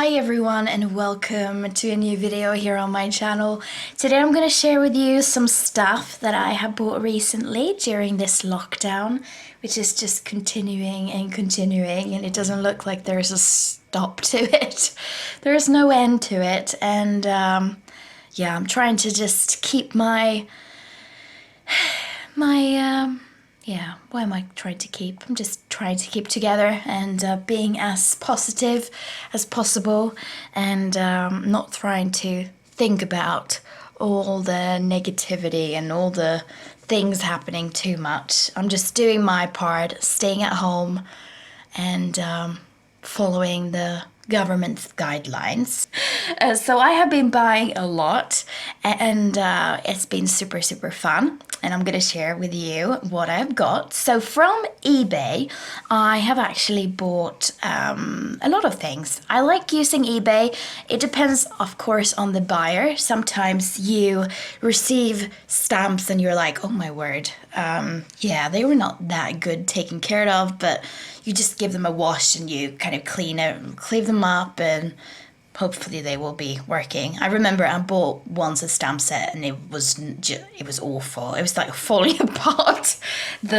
Hi everyone and welcome to a new video here on my channel. Today I'm going to share with you some stuff that I have bought recently during this lockdown, which is just continuing and it doesn't look like there's a stop to it. There is no end to it, and yeah, I'm trying to just keep my why am I trying to keep? I'm just trying to keep together and being as positive as possible, and not trying to think about all the negativity and all the things happening too much. I'm just doing my part, staying at home and following the government's guidelines. So I have been buying a lot, and it's been super fun, and I'm gonna share with you what I've got. So from eBay I have actually bought a lot of things. I like using eBay. It depends of course on the buyer. Sometimes you receive stamps and you're like, oh my word, yeah, they were not that good taken care of, but you just give them a wash and you kind of clean them up, and hopefully they will be working. I remember I bought once a stamp set and it was awful. It was like falling apart. Was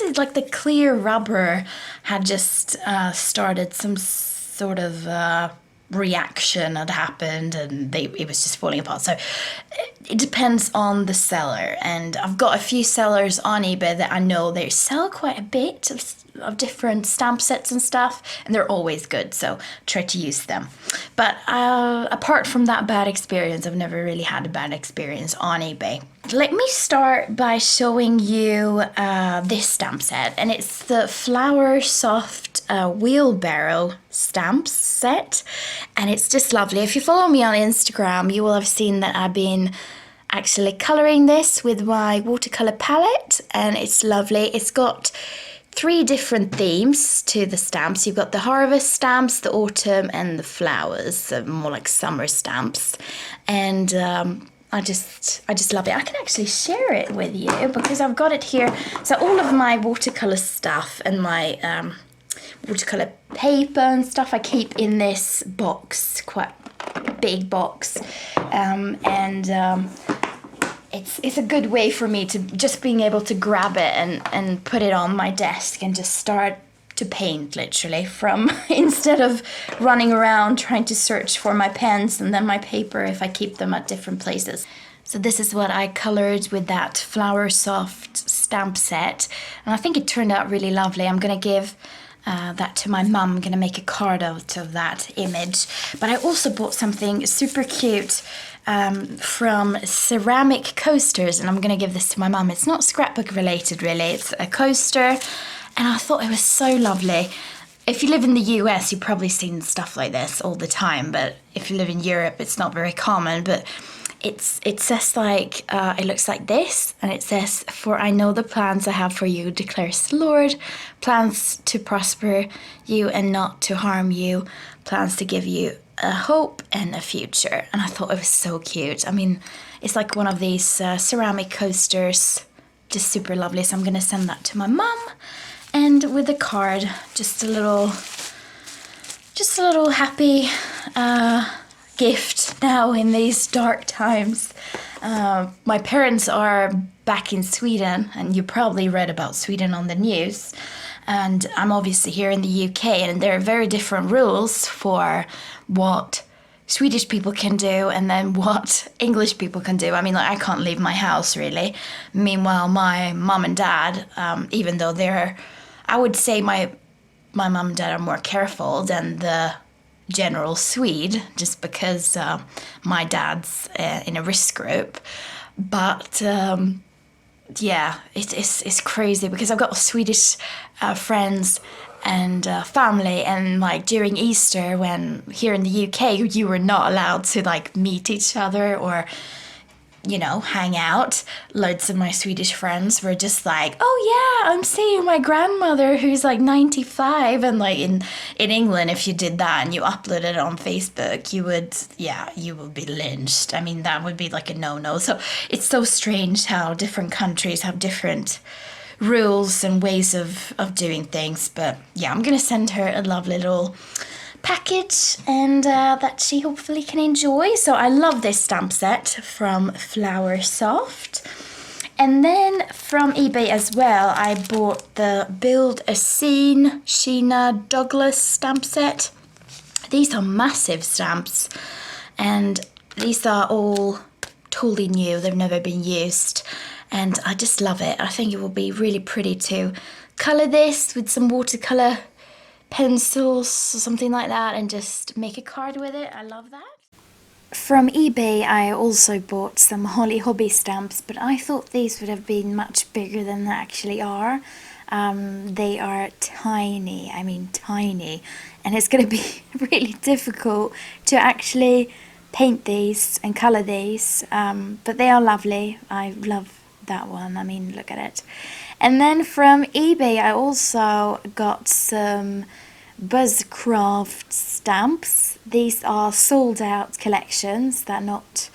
it like the clear rubber had just started some sort of reaction had happened, and it was just falling apart. So it depends on the seller, and I've got a few sellers on eBay that I know they sell quite a bit of different stamp sets and stuff, and they're always good, so try to use them. But apart from that bad experience, I've never really had a bad experience on eBay. Let me start by showing you this stamp set, and it's the Flower Soft wheelbarrow stamp set, and it's just lovely. If you follow me on Instagram, you will have seen that I've been actually coloring this with my watercolor palette, and it's lovely. It's got 3 different themes to the stamps. You've got the harvest stamps, the autumn, and the flowers, so more like summer stamps. And I just love it. I can actually share it with you because I've got it here. So all of my watercolor stuff and my watercolor paper and stuff I keep in this box, quite big box, it's a good way for me to just being able to grab it and put it on my desk and just start to paint, literally, from instead of running around trying to search for my pens and then my paper if I keep them at different places. So this is what I colored with that Flower Soft stamp set, and I think it turned out really lovely. I'm gonna give that to my mum. I'm gonna make a card out of that image. But I also bought something super cute from Ceramic Coasters, and I'm gonna give this to my mum. It's not scrapbook related really, it's a coaster, and I thought it was so lovely. If you live in the US, you've probably seen stuff like this all the time, but if you live in Europe, it's not very common. But it says like, it looks like this, and it says, "For I know the plans I have for you, declares the Lord, plans to prosper you and not to harm you, plans to give you a hope and a future." And I thought it was so cute. I mean, it's like one of these ceramic coasters, just super lovely. So I'm gonna send that to my mum, and with the card, just a little happy gift now in these dark times. My parents are back in Sweden, and you probably read about Sweden on the news. And I'm obviously here in the UK, and there are very different rules for what Swedish people can do and then what English people can do. I mean, like, I can't leave my house really. Meanwhile, my mum and dad, even though I would say my mum and dad are more careful than the general Swede, just because my dad's in a risk group. But yeah, it's crazy because I've got Swedish friends and family, and like during Easter, when here in the UK you were not allowed to like meet each other or, you know, hang out. Loads of my Swedish friends were just like, "Oh yeah, I'm seeing my grandmother who's like 95, and like in England, if you did that and you uploaded it on Facebook, you would be lynched. I mean, that would be like a no-no. So it's so strange how different countries have different rules and ways of doing things. But yeah, I'm gonna send her a lovely little package, and that she hopefully can enjoy. So I love this stamp set from Flower Soft. And then from eBay as well, I bought the Build a Scene Sheena Douglas stamp set. These are massive stamps, and these are all totally new. They've never been used, and I just love it. I think it will be really pretty to colour this with some watercolour pencils or something like that and just make a card with it. I love that. From eBay I also bought some Holly Hobbie stamps, but I thought these would have been much bigger than they actually are. They are tiny, I mean tiny, and it's going to be really difficult to actually paint these and colour these, but they are lovely. I love that one. I mean, look at it. And then from eBay I also got some Buzzcraft stamps. These are sold out collections that are not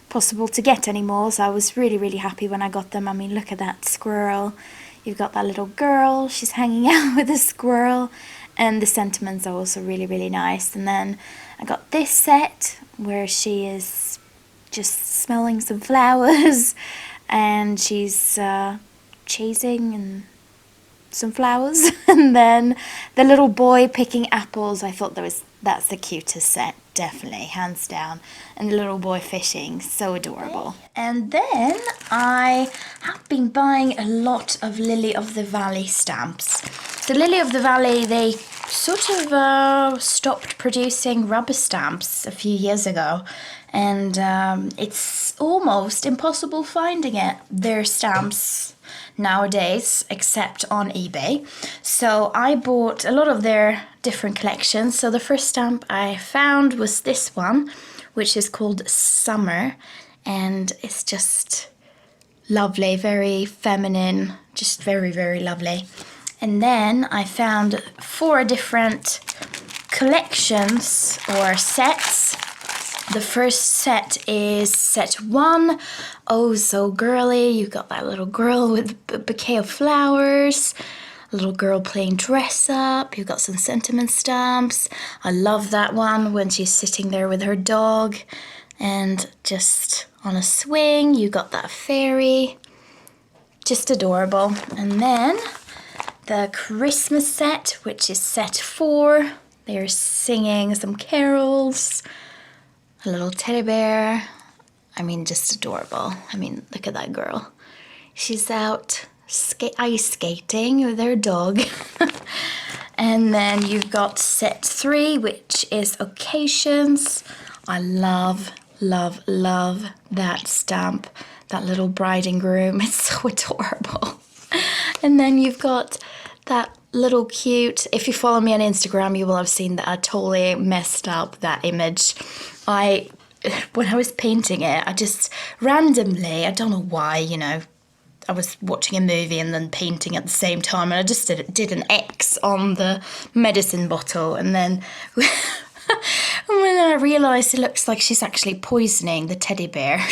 possible to get anymore, so I was really happy when I got them. I mean, look at that squirrel. You've got that little girl, she's hanging out with a squirrel, and the sentiments are also really nice. And then I got this set where she is just smelling some flowers and she's chasing and some flowers. And then the little boy picking apples. I thought that's the cutest set, definitely, hands down. And the little boy fishing, so adorable. And then I have been buying a lot of Lily of the Valley stamps. So Lily of the Valley, they sort of stopped producing rubber stamps a few years ago, and it's almost impossible finding their stamps nowadays, except on eBay. So I bought a lot of their different collections. So the first stamp I found was this one, which is called Summer, and it's just lovely, very feminine, just very lovely. And then I found 4 different collections or sets. The first set is set 1. Oh, so girly. You got that little girl with a bouquet of flowers, a little girl playing dress up. You've got some sentiment stamps. I love that one when she's sitting there with her dog and just on a swing. You got that fairy. Just adorable. And then the Christmas set, which is set 4. They're singing some carols. A little teddy bear. I mean, just adorable. I mean, look at that girl. She's out ice skating with her dog. And then you've got set 3, which is occasions. I love that stamp. That little bride and groom. It's so adorable. And then you've got that little cute, if you follow me on Instagram, you will have seen that I totally messed up that image. When I was painting it, I just randomly, I don't know why, you know, I was watching a movie and then painting at the same time, and I just did an X on the medicine bottle, and then when I realised it looks like she's actually poisoning the teddy bear,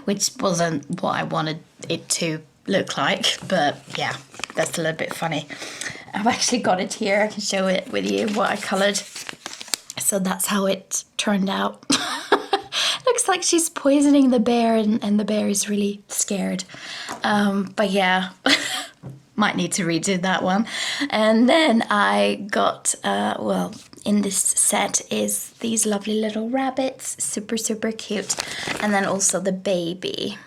which wasn't what I wanted it to look like, but yeah, that's a little bit funny. I've actually got it here. I can show it with you what I coloured. So that's how it turned out. Looks like she's poisoning the bear, and the bear is really scared. But yeah, might need to redo that one. And then I got, well, in this set is these lovely little rabbits, super cute. And then also the baby.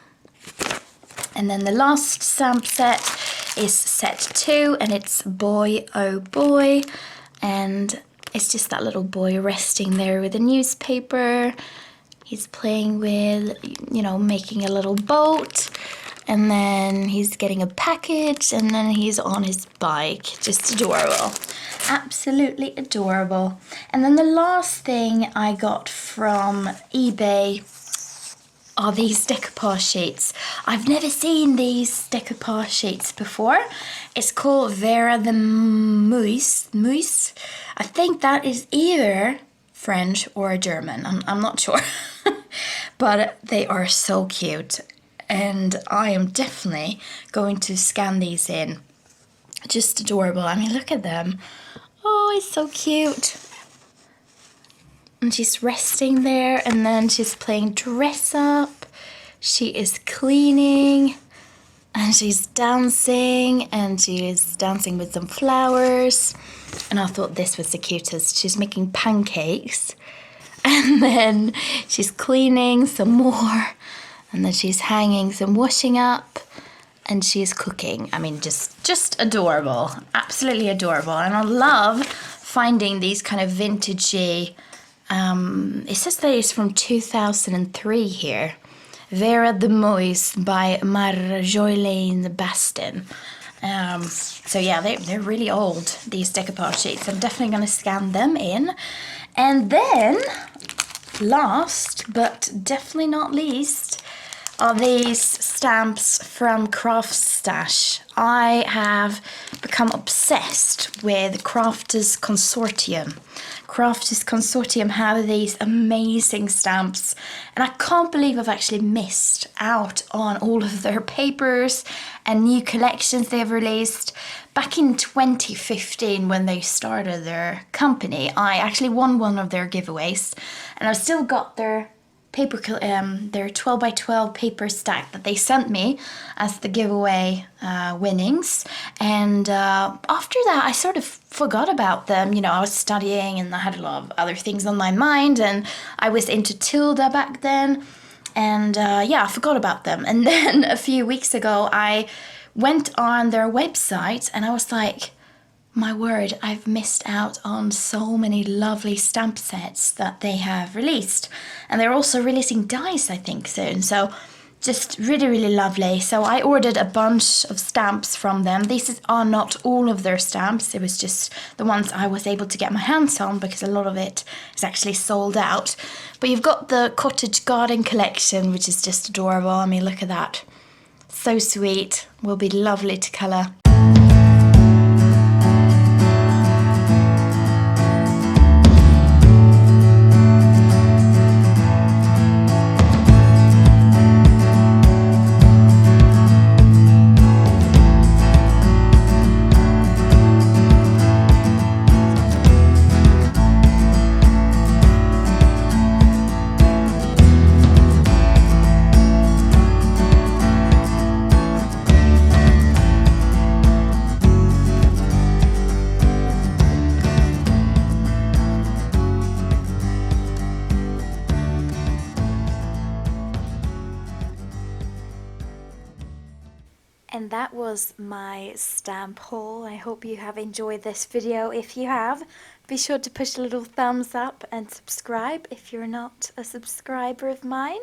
And then the last stamp set is set 2, and it's Boy Oh Boy, and it's just that little boy resting there with a newspaper. He's playing with, you know, making a little boat, and then he's getting a package, and then he's on his bike. Just adorable. Absolutely adorable. And then the last thing I got from eBay are these decoupage sheets. I've never seen these decoupage sheets before. It's called Vera the Moose. I think that is either French or German. I'm not sure. But they are so cute. And I am definitely going to scan these in. Just adorable. I mean, look at them. Oh, it's so cute. and she's resting there, and then she's playing dress up. She is cleaning, and she's dancing, and she is dancing with some flowers. And I thought this was the cutest. She's making pancakes, and then she's cleaning some more, and then she's hanging some washing up, and she's cooking. I mean, just adorable, absolutely adorable. And I love finding these kind of vintagey, it says that it's from 2003 here. Vera de Mois by Marjolaine Bastin. So yeah, they're really old, these decoupage sheets. I'm definitely going to scan them in. And then, last but definitely not least, are these stamps from Craft Stash. I have become obsessed with Crafters Consortium. Crafters Consortium have these amazing stamps, and I can't believe I've actually missed out on all of their papers and new collections they've released. Back in 2015, when they started their company, I actually won one of their giveaways, and I've still got their paper, their 12 by 12 paper stack that they sent me as the giveaway winnings. And after that, I sort of forgot about them. You know, I was studying and I had a lot of other things on my mind, and I was into Tilda back then. And yeah, I forgot about them. And then a few weeks ago, I went on their website and I was like, my word, I've missed out on so many lovely stamp sets that they have released. And they're also releasing dies, I think, soon. So just really, really lovely. So I ordered a bunch of stamps from them. These are not all of their stamps. It was just the ones I was able to get my hands on, because a lot of it is actually sold out. But you've got the Cottage Garden collection, which is just adorable. I mean, look at that. So sweet. Will be lovely to colour. And that was my stamp haul. I hope you have enjoyed this video. If you have, be sure to push a little thumbs up and subscribe if you're not a subscriber of mine.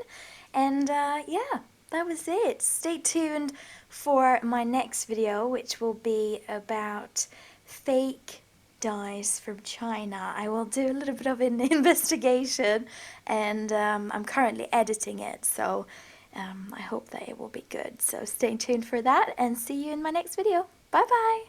And yeah, that was it. Stay tuned for my next video, which will be about fake dies from China. I will do a little bit of an investigation, and I'm currently editing it, so I hope that it will be good. So stay tuned for that, and see you in my next video. Bye bye!